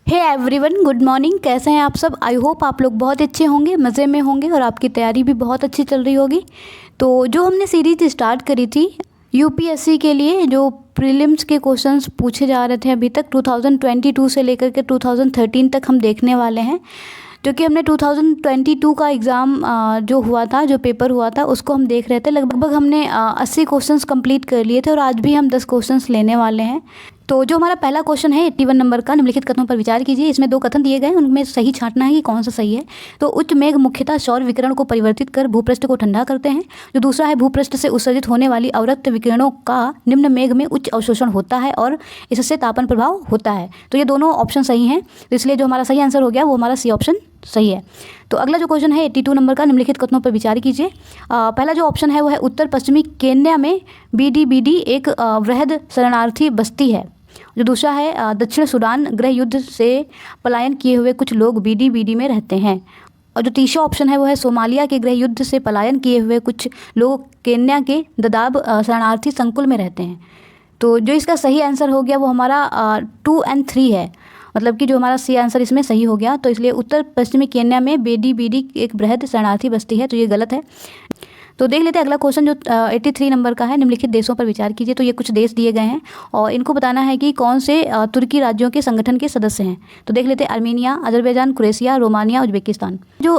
Hey everyone, good morning. कैसे हैं आप सब? आई होप आप लोग बहुत अच्छे होंगे, मज़े में होंगे और आपकी तैयारी भी बहुत अच्छी चल रही होगी। तो जो हमने सीरीज स्टार्ट करी थी यूपीएससी के लिए, जो प्रीलिम्स के क्वेश्चंस पूछे जा रहे थे अभी तक 2022 से लेकर के 2013 तक हम देखने वाले हैं। जो कि हमने 2022 का एग्ज़ाम जो हुआ था, जो पेपर हुआ था, उसको हम देख रहे थे। लगभग हमने 80 क्वेश्चंस कंप्लीट कर लिए थे और आज भी हम 10 क्वेश्चंस लेने वाले हैं। तो जो हमारा पहला क्वेश्चन है 81 नंबर का, निम्नलिखित कथनों पर विचार कीजिए। इसमें 2 कथन दिए गए हैं, उनमें सही छांटना है कि कौन सा सही है। तो उच्च मेघ मुख्यतः सौर विकिरण को परिवर्तित कर भूपृष्ठ को ठंडा करते हैं। जो दूसरा है, भूपृष्ठ से उत्सर्जित होने वाली अवरक्त विकिरणों का निम्न मेघ में उच्च अवशोषण होता है और इससे तापन प्रभाव होता है। तो ये दोनों ऑप्शन सही हैं, तो इसलिए जो हमारा सही आंसर हो गया वो हमारा सी ऑप्शन सही है। तो अगला जो क्वेश्चन है 82 नंबर का, निम्नलिखित कथनों पर विचार कीजिए। पहला जो ऑप्शन है वो है उत्तर पश्चिमी केन्या में बीडी एक वृहद शरणार्थी बस्ती है। जो दूसरा है, दक्षिण सूडान गृह युद्ध से पलायन किए हुए कुछ लोग बीडी में रहते हैं। और जो तीसरा ऑप्शन है वो है सोमालिया के गृह युद्ध से पलायन किए हुए कुछ लोग केन्या के ददाब शरणार्थी संकुल में रहते हैं। तो जो इसका सही आंसर हो गया वो हमारा 2 और 3 है, मतलब कि जो हमारा सी आंसर इसमें सही हो गया। तो इसलिए उत्तर पश्चिमी केन्या में बीडी एक बृहद शरणार्थी बस्ती है, तो ये गलत है। तो देख लेते हैं अगला क्वेश्चन जो 83 नंबर का है, निम्नलिखित देशों पर विचार कीजिए। तो ये कुछ देश दिए गए हैं और इनको बताना है कि कौन से तुर्की राज्यों के संगठन के सदस्य हैं। तो देख लेते हैं Armenia, Azerbaijan, Croatia, Romania, Uzbekistan. जो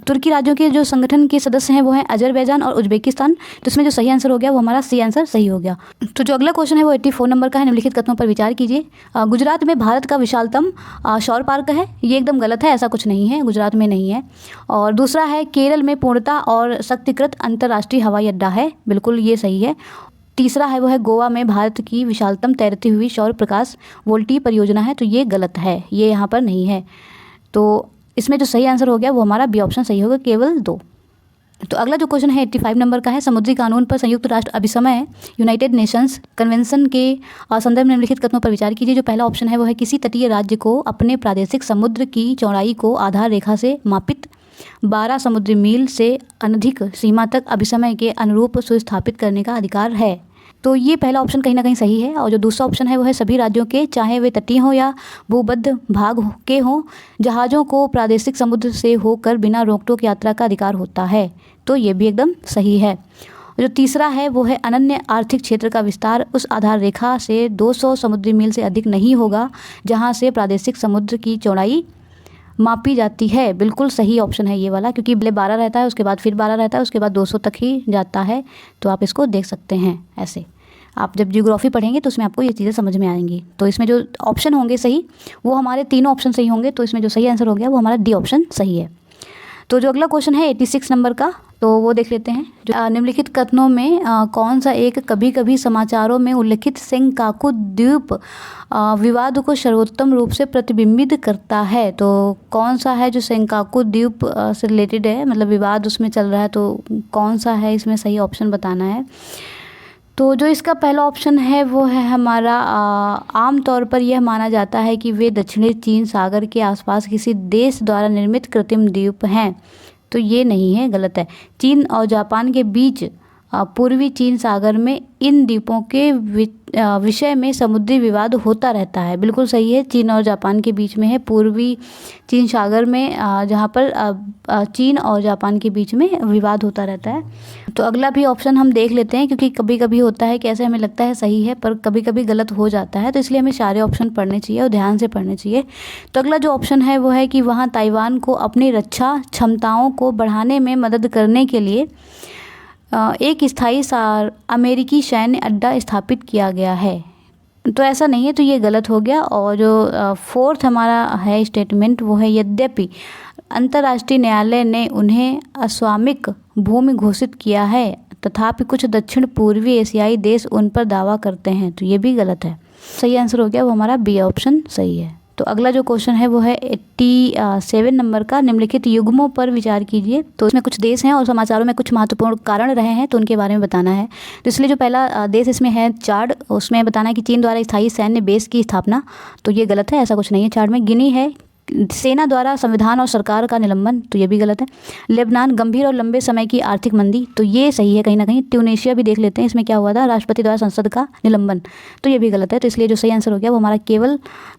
तुर्की राज्यों के जो संगठन के सदस्य हैं वो हैं अजरबैजान और उज्बेकिस्तान। तो इसमें जो सही आंसर हो गया वो हमारा सी आंसर सही हो गया। तो जो अगला क्वेश्चन है वो 84 नंबर का है, निम्नलिखित कथनों पर विचार कीजिए। गुजरात में भारत का विशालतम सौर पार्क है। ये एकदम गलत है, ऐसा कुछ नहीं है, गुजरात में नहीं है। और दूसरा है केरल में पूर्णता और शक्तिकृत अंतर्राष्ट्रीय हवाई अड्डा है, बिल्कुल ये सही है। तीसरा है वो है गोवा में भारत की विशालतम तैरती हुई सौर प्रकाश वोल्टी परियोजना है, तो ये गलत है, ये यहाँ पर नहीं है। तो इसमें जो सही आंसर हो गया वो हमारा बी ऑप्शन सही होगा, केवल 2। तो अगला जो क्वेश्चन है 85 नंबर का है, समुद्री कानून पर संयुक्त राष्ट्र अभिसमय यूनाइटेड नेशंस कन्वेंशन के संदर्भ में निम्नलिखित कथनों पर विचार कीजिए। जो पहला ऑप्शन है वो है किसी तटीय राज्य को अपने प्रादेशिक समुद्र की चौड़ाई को आधार रेखा से मापित 12 समुद्री मील से अनधिक सीमा तक अभिसमय के अनुरूप सुस्थापित करने का अधिकार है। तो ये पहला ऑप्शन कहीं ना कहीं सही है। और जो दूसरा ऑप्शन है वो है सभी राज्यों के, चाहे वे तटीय हो या भूबद्ध भाग के हों, जहाज़ों को प्रादेशिक समुद्र से होकर बिना रोक टोक यात्रा का अधिकार होता है। तो ये भी एकदम सही है। जो तीसरा है वो है अनन्य आर्थिक क्षेत्र का विस्तार उस आधार रेखा से 200 समुद्री मील से अधिक नहीं होगा जहाँ से प्रादेशिक समुद्र की चौड़ाई मापी जाती है। बिल्कुल सही ऑप्शन है ये वाला, क्योंकि पहले 12 रहता है, उसके बाद फिर 12 रहता है, उसके बाद 200 तक ही जाता है। तो आप इसको देख सकते हैं ऐसे। आप जब जियोग्राफी पढ़ेंगे तो उसमें आपको ये चीज़ें समझ में आएंगी। तो इसमें जो ऑप्शन होंगे सही वो हमारे तीनों ऑप्शन सही होंगे। तो इसमें जो सही आंसर हो गया वो हमारा डी ऑप्शन सही है। तो जो अगला क्वेश्चन है 86 नंबर का, तो वो देख लेते हैं। जो निम्नलिखित कथनों में कौन सा एक कभी कभी समाचारों में उल्लिखित सेंकाकू द्वीप विवाद को सर्वोत्तम रूप से प्रतिबिंबित करता है। तो कौन सा है जो सेंकाकू द्वीप से रिलेटेड है, मतलब विवाद उसमें चल रहा है, तो कौन सा है इसमें सही ऑप्शन बताना है। तो जो इसका पहला ऑप्शन है वो है हमारा, आमतौर पर यह माना जाता है कि वे दक्षिणी चीन सागर के आसपास किसी देश द्वारा निर्मित कृत्रिम द्वीप हैं। तो ये नहीं है, गलत है। चीन और जापान के बीच पूर्वी चीन सागर में इन द्वीपों के विषय में समुद्री विवाद होता रहता है। बिल्कुल सही है, चीन और जापान के बीच में है, पूर्वी चीन सागर में, जहाँ पर चीन और जापान के बीच में विवाद होता रहता है। तो अगला भी ऑप्शन हम देख लेते हैं, क्योंकि कभी कभी होता है कि ऐसे हमें लगता है सही है पर कभी कभी गलत हो जाता है। तो इसलिए हमें सारे ऑप्शन पढ़ने चाहिए और ध्यान से पढ़ने चाहिए। तो अगला जो ऑप्शन है वो है कि वहाँ ताइवान को अपनी रक्षा क्षमताओं को बढ़ाने में मदद करने के लिए एक स्थायी अमेरिकी सैन्य अड्डा स्थापित किया गया है। तो ऐसा नहीं है, तो ये गलत हो गया। और जो फोर्थ हमारा है स्टेटमेंट वो है, यद्यपि अंतर्राष्ट्रीय न्यायालय ने उन्हें अस्वामिक भूमि घोषित किया है तथापि कुछ दक्षिण पूर्वी एशियाई देश उन पर दावा करते हैं। तो ये भी गलत है। सही आंसर हो गया वो हमारा बी ऑप्शन सही है। तो अगला जो क्वेश्चन है वो है 87 नंबर का, निम्नलिखित युग्मों पर विचार कीजिए। तो इसमें कुछ देश हैं और समाचारों में कुछ महत्वपूर्ण कारण रहे हैं, तो उनके बारे में बताना है। तो इसलिए जो पहला देश इसमें है चाड, उसमें बताना है कि चीन द्वारा स्थायी सैन्य बेस की स्थापना। तो ये गलत है, ऐसा कुछ नहीं है। चाड में गिनी है, सेना द्वारा संविधान और सरकार का निलंबन, तो ये भी गलत है। लेबनान गंभीर और लंबे समय की आर्थिक मंदी, तो ये सही है कहीं ना कहीं। ट्यूनीशिया भी देख लेते हैं, इसमें क्या हुआ था, राष्ट्रपति द्वारा संसद का निलंबन, तो ये भी गलत है। तो इसलिए जो सही आंसर हो गया वो हमारा केवल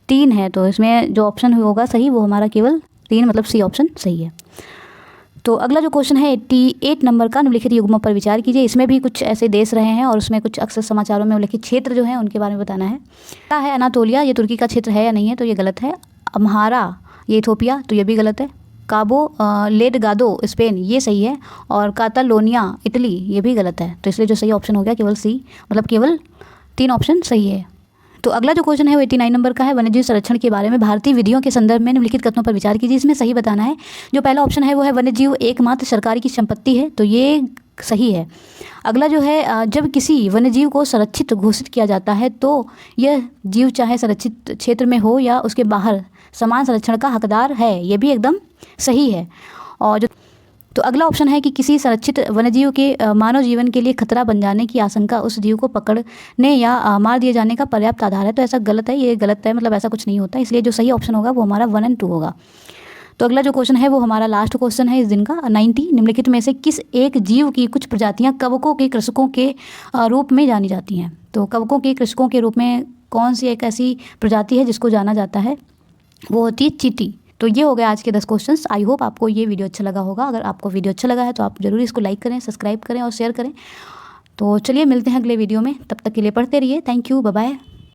3 है। तो इसमें जो ऑप्शन होगा सही वो हमारा केवल 3, मतलब सी ऑप्शन सही है। तो अगला जो क्वेश्चन है 88 नंबर का, निम्नलिखित युग्मों पर विचार कीजिए। इसमें भी कुछ ऐसे देश रहे हैं और उसमें कुछ अक्सर समाचारों में उल्लेखित क्षेत्र जो हैं उनके बारे में बताना है। क्या है अनातोलिया, ये तुर्की का क्षेत्र है या नहीं है, तो ये गलत है। अम्हारा ये इथोपिया, तो ये भी गलत है। काबो लेडगादो स्पेन, ये सही है। और कातालोनिया इटली, ये भी गलत है। तो इसलिए जो सही ऑप्शन हो गया केवल सी, मतलब केवल 3 ऑप्शन सही है। तो अगला जो क्वेश्चन है वो 89 नंबर का है, वन्यजीव संरक्षण के बारे में भारतीय विधियों के संदर्भ में निम्नलिखित कथनों पर विचार कीजिए। इसमें सही बताना है। जो पहला ऑप्शन है वो है वन्यजीव एकमात्र सरकार की संपत्ति है, तो ये सही है। अगला जो है जब किसी वन्यजीव को संरक्षित घोषित किया जाता है तो यह जीव चाहे संरक्षित क्षेत्र में हो या उसके बाहर समान संरक्षण का हकदार है, ये भी एकदम सही है। और जो तो अगला ऑप्शन है कि किसी संरक्षित वन्यजीव के मानव जीवन के लिए खतरा बन जाने की आशंका उस जीव को पकड़ने या मार दिए जाने का पर्याप्त आधार है, तो ऐसा गलत है, ये गलत है, मतलब ऐसा कुछ नहीं होता। इसलिए जो सही ऑप्शन होगा वो हमारा 1 और 2 होगा। तो अगला जो क्वेश्चन है वो हमारा लास्ट क्वेश्चन है इस दिन का, 90। निम्नलिखित में से किस एक जीव की कुछ प्रजातियां कवकों के कृषकों के रूप में जानी जाती हैं। तो कवकों के कृषकों के रूप में कौन सी एक ऐसी प्रजाति है जिसको जाना जाता है, वो होती है चींटी। तो ये हो गया आज के 10 क्वेश्चंस। आई होप आपको ये वीडियो अच्छा लगा होगा। अगर आपको वीडियो अच्छा लगा है तो आप जरूर इसको लाइक करें, सब्सक्राइब करें और शेयर करें। तो चलिए मिलते हैं अगले वीडियो में, तब तक के लिए पढ़ते रहिए। Thank you, bye bye.